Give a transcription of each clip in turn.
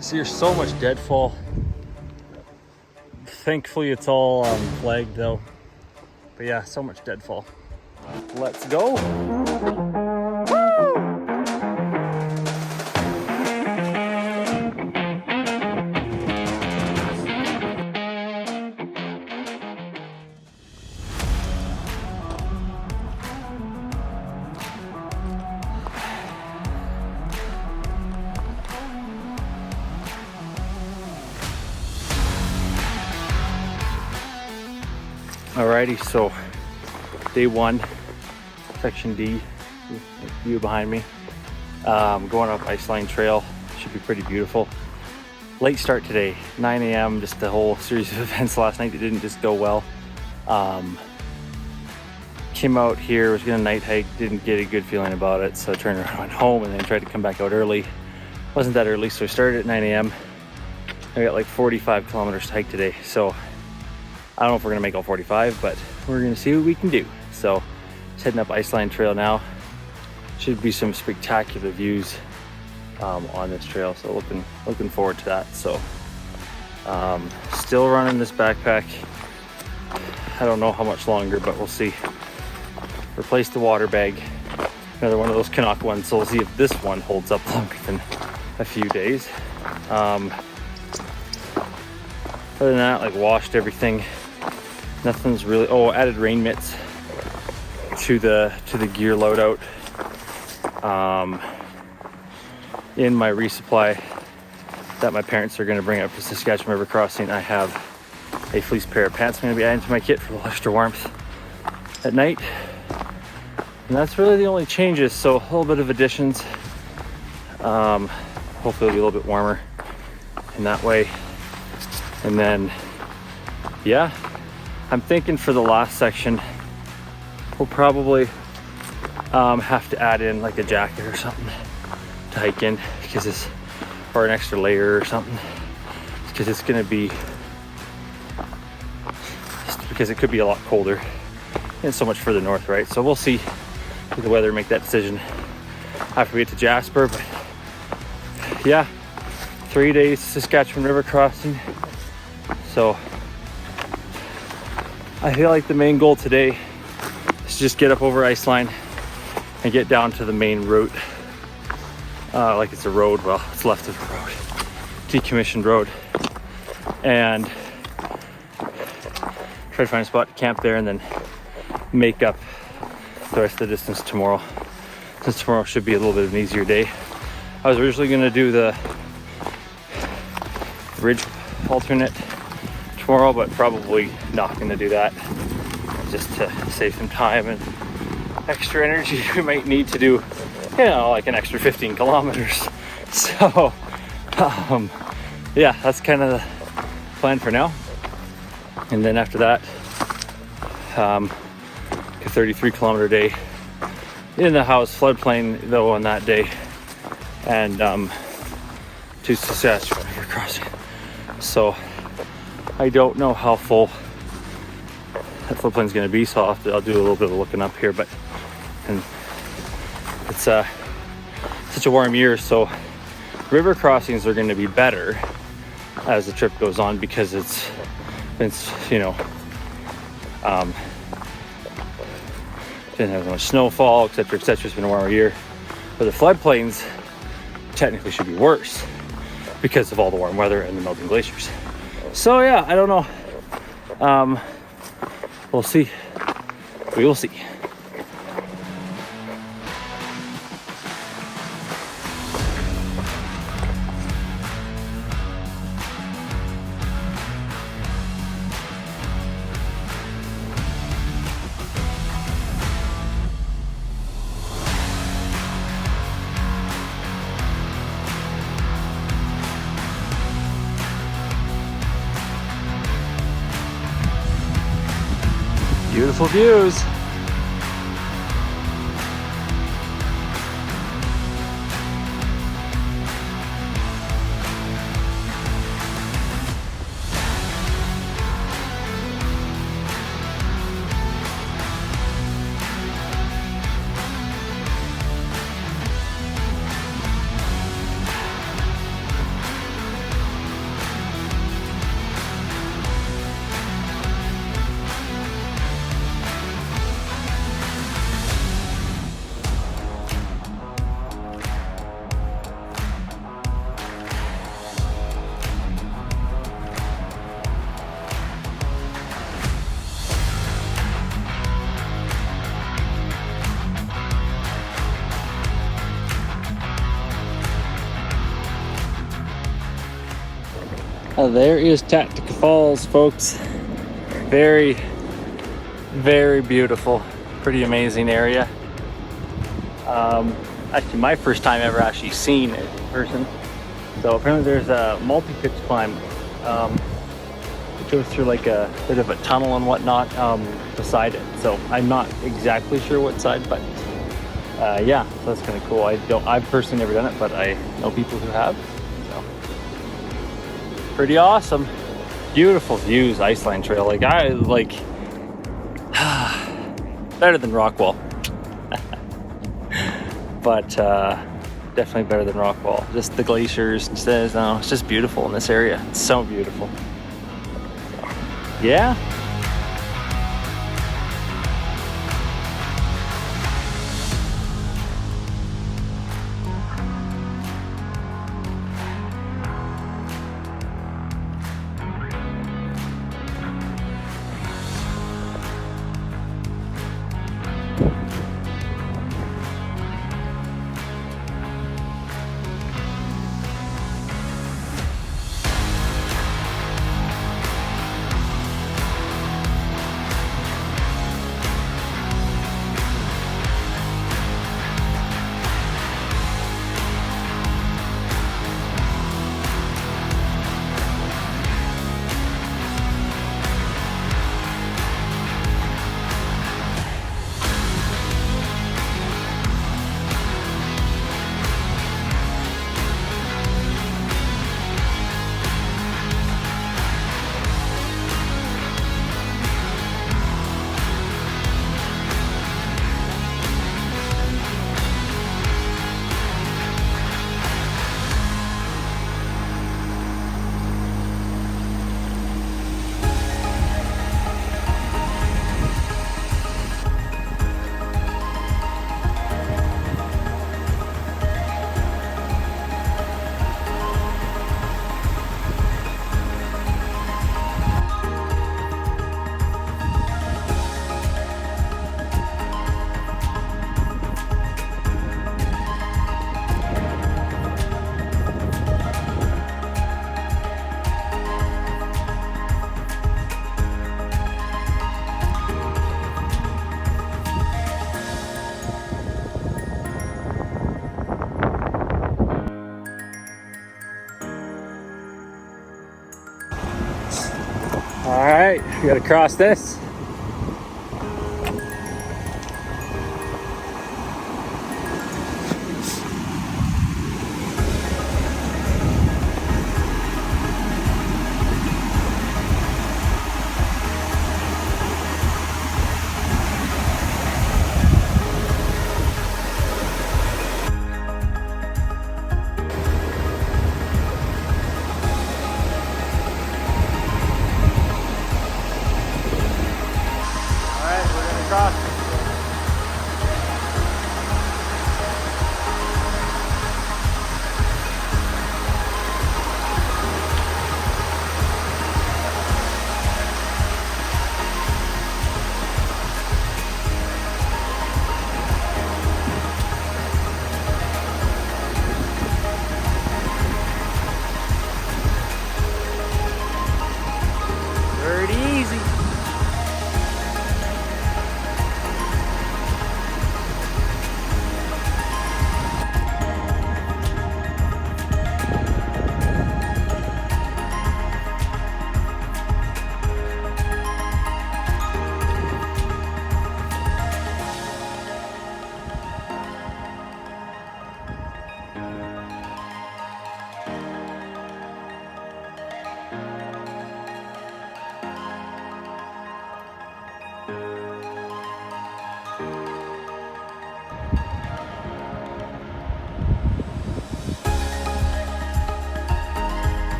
See, there's so much deadfall. Thankfully, it's all flagged though. But yeah, so much deadfall. Let's go. Alrighty, so day one, section D, view behind me. Going up Iceline Trail, should be pretty beautiful. Late start today, 9 a.m. Just the whole series of events last night that didn't just go well. Came out here, was gonna night hike, didn't get a good feeling about it, so I turned around, went home, and then tried to come back out early. Wasn't that early, so I started at 9 a.m. I got like 45 kilometers to hike today, so I don't know if we're gonna make all 45, but we're gonna see what we can do. So, just heading up Iceline Trail now. Should be some spectacular views on this trail, so looking forward to that. So, still running this backpack. I don't know how much longer, but we'll see. Replaced the water bag, another one of those Canuck ones. So we'll see if this one holds up longer than a few days. Other than that, like washed everything. Nothing's really. Oh, added rain mitts to the gear loadout. In my resupply that my parents are going to bring up to Saskatchewan River Crossing, I have a fleece pair of pants I'm going to be adding to my kit for a little extra warmth at night. And that's really the only changes. So a little bit of additions. Hopefully it'll be a little bit warmer in that way. And then, yeah, I'm thinking for the last section, we'll probably have to add in like a jacket or something to hike in, because it's, or an extra layer or something, because it's going to be, because it could be a lot colder and so much further north, right? So we'll see with the weather, make that decision after we get to Jasper. But yeah, 3 days Saskatchewan River Crossing. So I feel like the main goal today is just get up over Iceline and get down to the main route. Like it's a road, well, it's left of a road, decommissioned road, and try to find a spot to camp there and then make up the rest of the distance tomorrow, since tomorrow should be a little bit of an easier day. I was originally going to do the ridge alternate tomorrow, but probably not going to do that, just to save some time and extra energy we might need to do, you know, like an extra 15 kilometers. So yeah, that's kind of the plan for now. And then after that, a 33 kilometer day in the house, floodplain though on that day, and to Saskatchewan River Crossing. So I don't know how full that floodplain is going to be, so I'll do a little bit of looking up here. But and it's such a warm year, so river crossings are going to be better as the trip goes on, because it's you know, didn't have as much snowfall, etc., etc. It's been a warmer year, but the floodplains technically should be worse because of all the warm weather and the melting glaciers. So yeah, I don't know. We'll see. We will see. Beautiful views. There is Tactica Falls, folks. Very, very beautiful. Pretty amazing area. Actually, my first time ever actually seen it in person. So apparently there's a multi-pitch climb. It goes through like a bit of a tunnel and whatnot beside it. So I'm not exactly sure what side, but yeah, so that's kind of cool. I've personally never done it, but I know people who have. So pretty awesome. Beautiful views, Iceland Trail. Like better than Rockwall. But definitely better than Rockwall. Just the glaciers and stuff. No, it's just beautiful in this area. It's so beautiful. So, yeah. All right, we gotta cross this.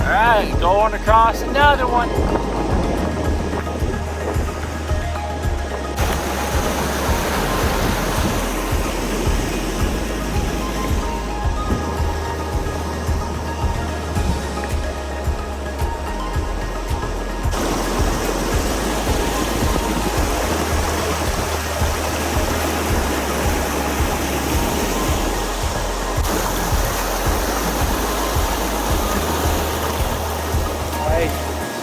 Alright, going across another one.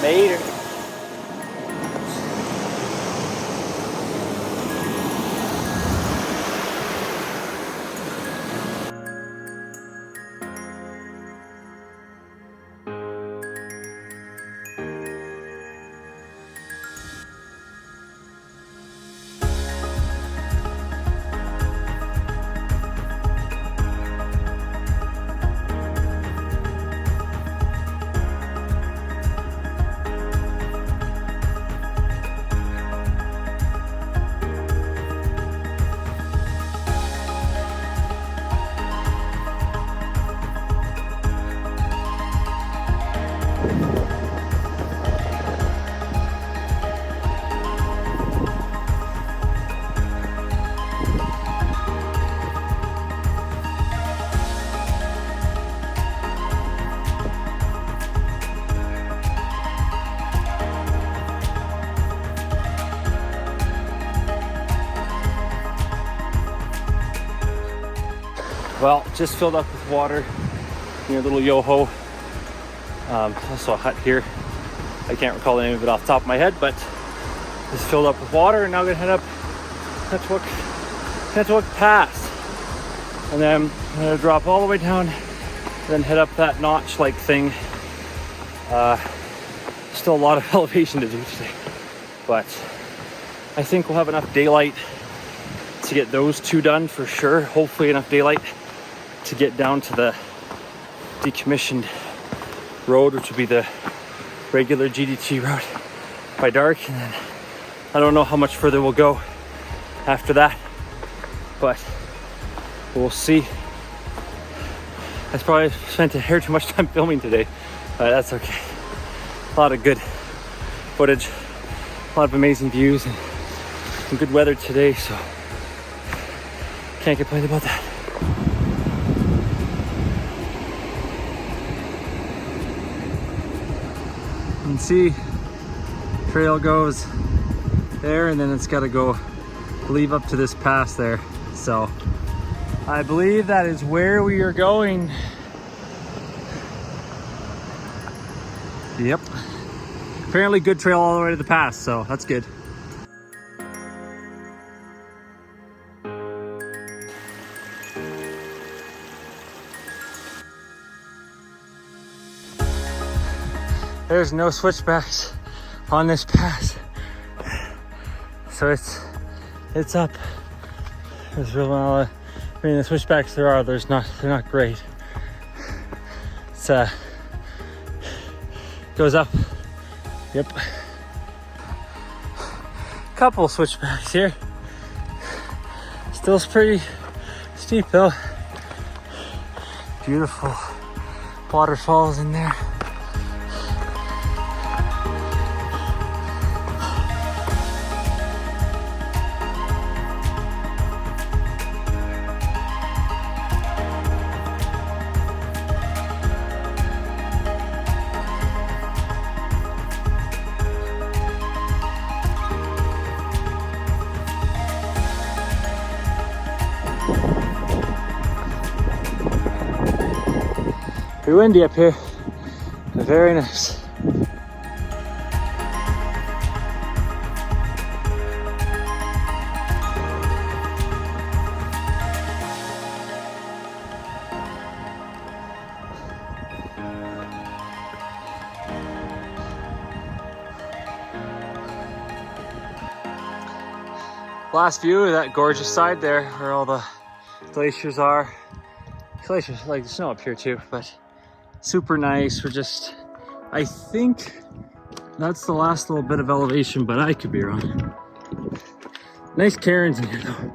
Later. Well, just filled up with water near little Yoho. Also a hut here. I can't recall the name of it off the top of my head, but just filled up with water, and now I'm gonna head up Network Pass. And then I'm gonna drop all the way down, and then head up that notch-like thing. Still a lot of elevation to do today, but I think we'll have enough daylight to get those two done for sure. Hopefully enough daylight to get down to the decommissioned road, which will be the regular GDT route by dark. And then I don't know how much further we'll go after that, but we'll see. I probably spent a hair too much time filming today, but that's okay. A lot of good footage, a lot of amazing views, and some good weather today, so can't complain about that. You can see trail goes there, and then it's got to go leave up to this pass there. So I believe that is where we are going. Yep. Apparently good trail all the way to the pass, so that's good. There's no switchbacks on this pass, so it's up. There's real, I mean, the switchbacks they're not great. It's goes up. Yep. Couple switchbacks here. Still pretty steep though. Beautiful waterfalls in there. Pretty windy up here, but very nice. Last view of that gorgeous side there where all the glaciers are. Glaciers like the snow up here too, but super nice. I think that's the last little bit of elevation, but I could be wrong. Nice cairns in here though.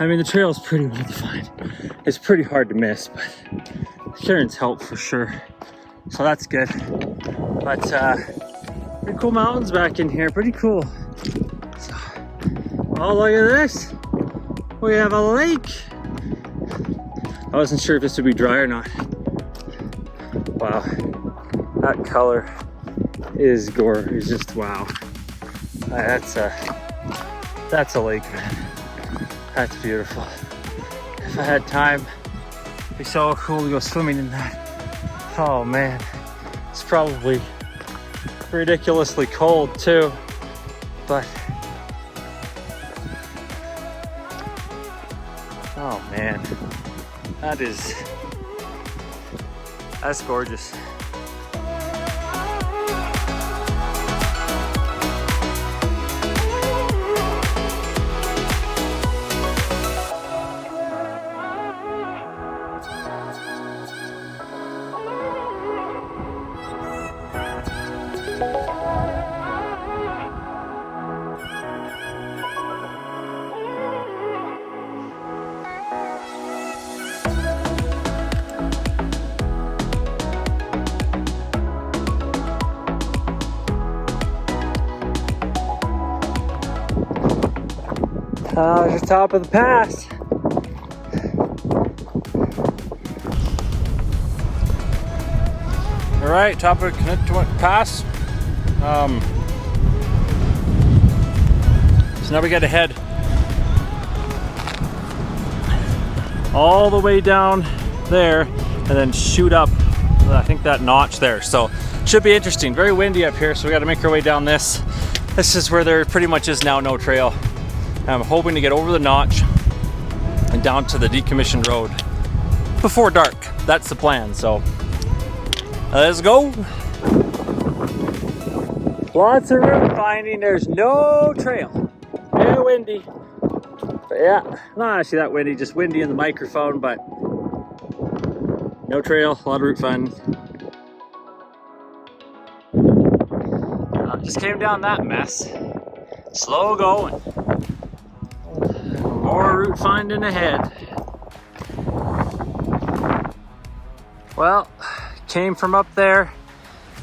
I mean, the trail is pretty well defined. It's pretty hard to miss, but the cairns help for sure. So that's good. But pretty cool mountains back in here, pretty cool. So, oh, look at this. We have a lake. I wasn't sure if this would be dry or not. Wow, that color is just wow. That's a lake, man. That's beautiful. If I had time, it'd be so cool to go swimming in that. Oh man, it's probably ridiculously cold too, but oh man, that's gorgeous. There's the top of the pass. All right, top of the pass. So now we got to head all the way down there and then shoot up, I think, that notch there. So should be interesting. Very windy up here, so we got to make our way down this. This is where there pretty much is now no trail. I'm hoping to get over the notch and down to the decommissioned road before dark. That's the plan. So let's go. Lots of route finding. There's no trail. Very windy. But yeah, not actually that windy, just windy in the microphone, but no trail, a lot of route finding. Just came down that mess. Slow going. More route finding ahead. Well, came from up there.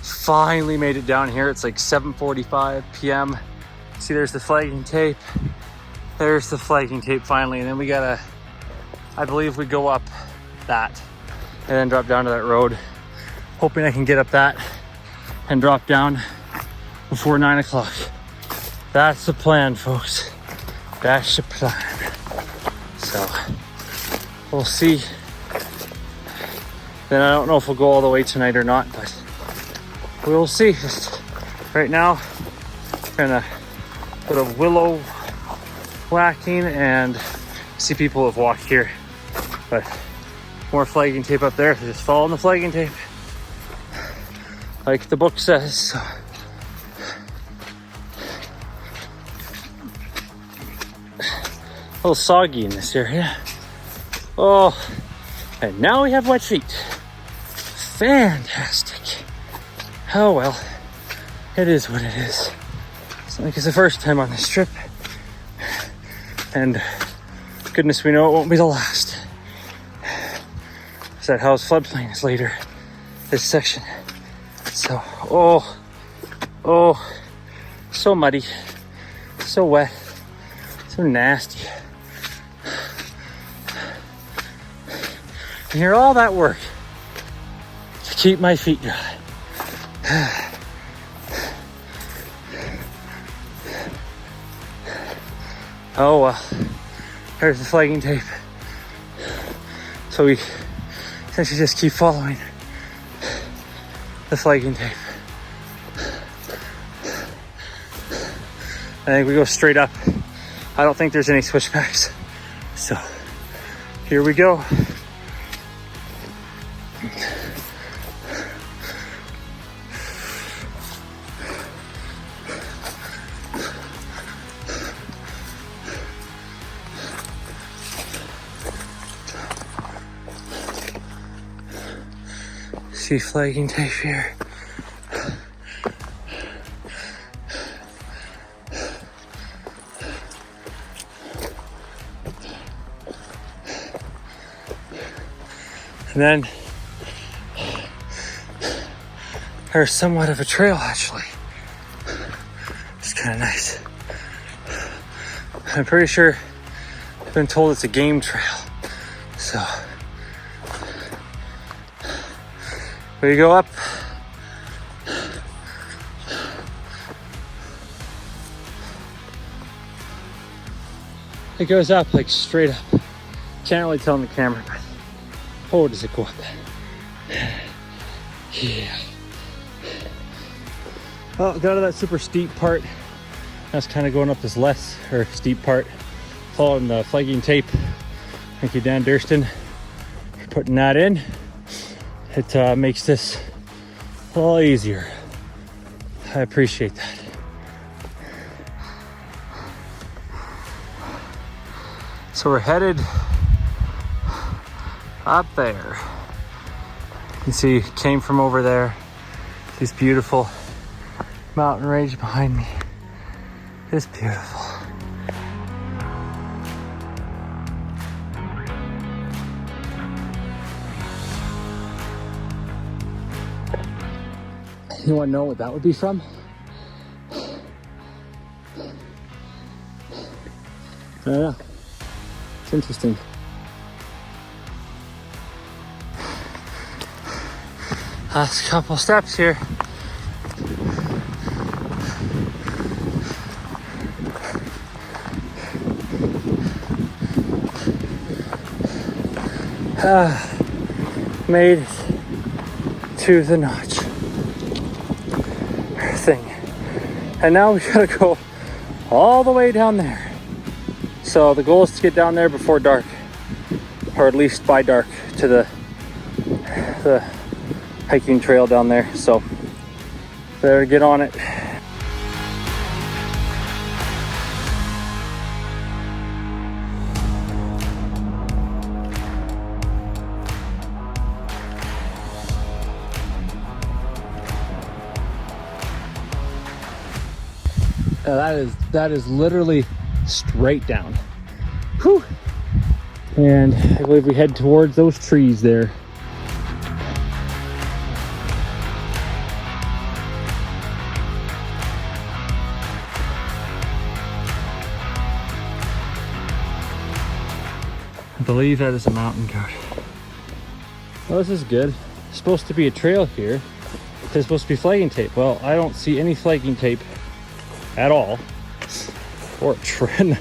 Finally made it down here. It's like 7:45 p.m. See, there's the flagging tape. There's the flagging tape finally. And then we gotta, I believe we go up that and then drop down to that road. Hoping I can get up that and drop down before 9 o'clock. That's the plan, folks. That's the plan. So we'll see. Then I don't know if we'll go all the way tonight or not, but we'll see. Just right now, gonna put a willow whacking and see people have walked here. But more flagging tape up there. Just follow the flagging tape, like the book says. So. A little soggy in this area. Oh, and now we have wet feet. Fantastic. Oh well, it is what it is. It's like it's the first time on this trip, and goodness, we know it won't be the last. That house floodplain is later this section. So, oh, so muddy, so wet, so nasty. And hear all that work to keep my feet dry. Oh well, there's the flagging tape. So we essentially just keep following the flagging tape. I think we go straight up. I don't think there's any switchbacks. So here we go. See flagging tape here. And then there's somewhat of a trail actually. It's kind of nice. I'm pretty sure I've been told it's a game trail. So we go up. It goes up like straight up. Can't really tell in the camera, but oh, does it go up? Yeah. Well, got out of that super steep part. That's kind of going up this less or steep part, following the flagging tape. Thank you, Dan Durston, for putting that in. It makes this a little easier. I appreciate that. So we're headed up there. You can see, came from over there. This beautiful mountain range behind me. It's beautiful. You want to know what that would be from? I don't know. It's interesting. Last couple steps here. Made it to the notch thing. And now we gotta go all the way down there. So the goal is to get down there before dark, or at least by dark, to the hiking trail down there. So better get on it. That is literally straight down. Whew. And I believe we head towards those trees there. I believe that is a mountain goat. Well, this is good. It's supposed to be a trail here. There's supposed to be flagging tape. Well, I don't see any flagging tape at all, or a trend. I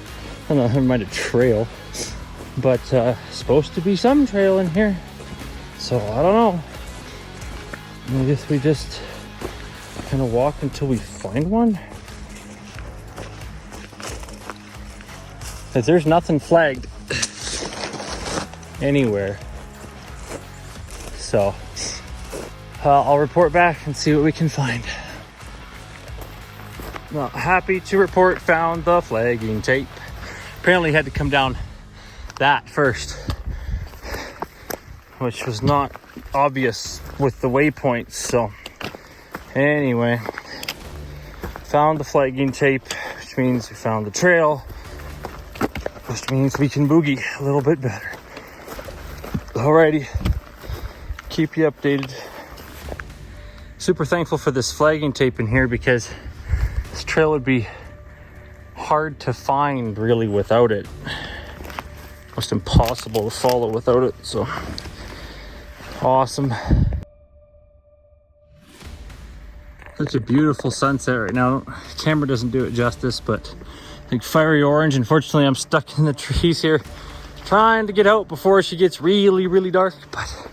don't know, never mind a trail, but supposed to be some trail in here. So I don't know. I guess we just kind of walk until we find one. Because there's nothing flagged anywhere. So I'll report back and see what we can find. Well, happy to report found the flagging tape. Apparently had to come down that first, which was not obvious with the waypoints. So anyway, found the flagging tape, which means we found the trail, which means we can boogie a little bit better. Alrighty, keep you updated. Super thankful for this flagging tape in here, because this trail would be hard to find really without it. Almost impossible to follow without it. So awesome. Such a beautiful sunset right now. The camera doesn't do it justice, but like fiery orange. Unfortunately, I'm stuck in the trees here trying to get out before she gets really, really dark. But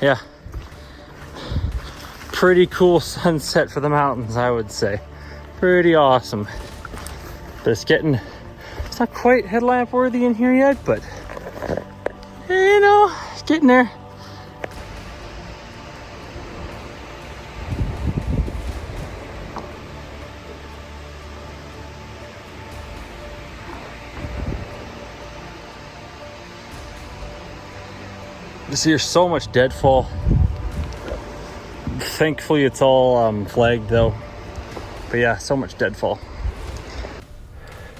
yeah, pretty cool sunset for the mountains, I would say. Pretty awesome. But it's not quite headlamp worthy in here yet, but you know, it's getting there. This here's so much deadfall. Thankfully it's all flagged though. But yeah, so much deadfall.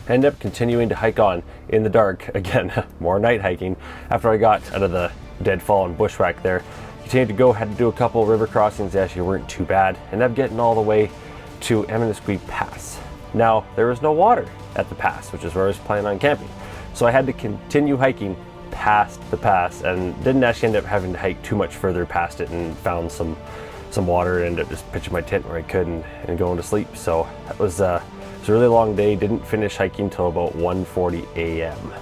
Ended up continuing to hike on in the dark again. More night hiking after I got out of the deadfall and bushwhack there. Continued to go, had to do a couple river crossings. They actually weren't too bad. Ended up getting all the way to Amiskwi Pass. Now there was no water at the pass, which is where I was planning on camping, so I had to continue hiking past the pass, and didn't actually end up having to hike too much further past it, and found some water and ended up just pitching my tent where I could and going to sleep. So that was it was a really long day. Didn't finish hiking till about 1:40 a.m.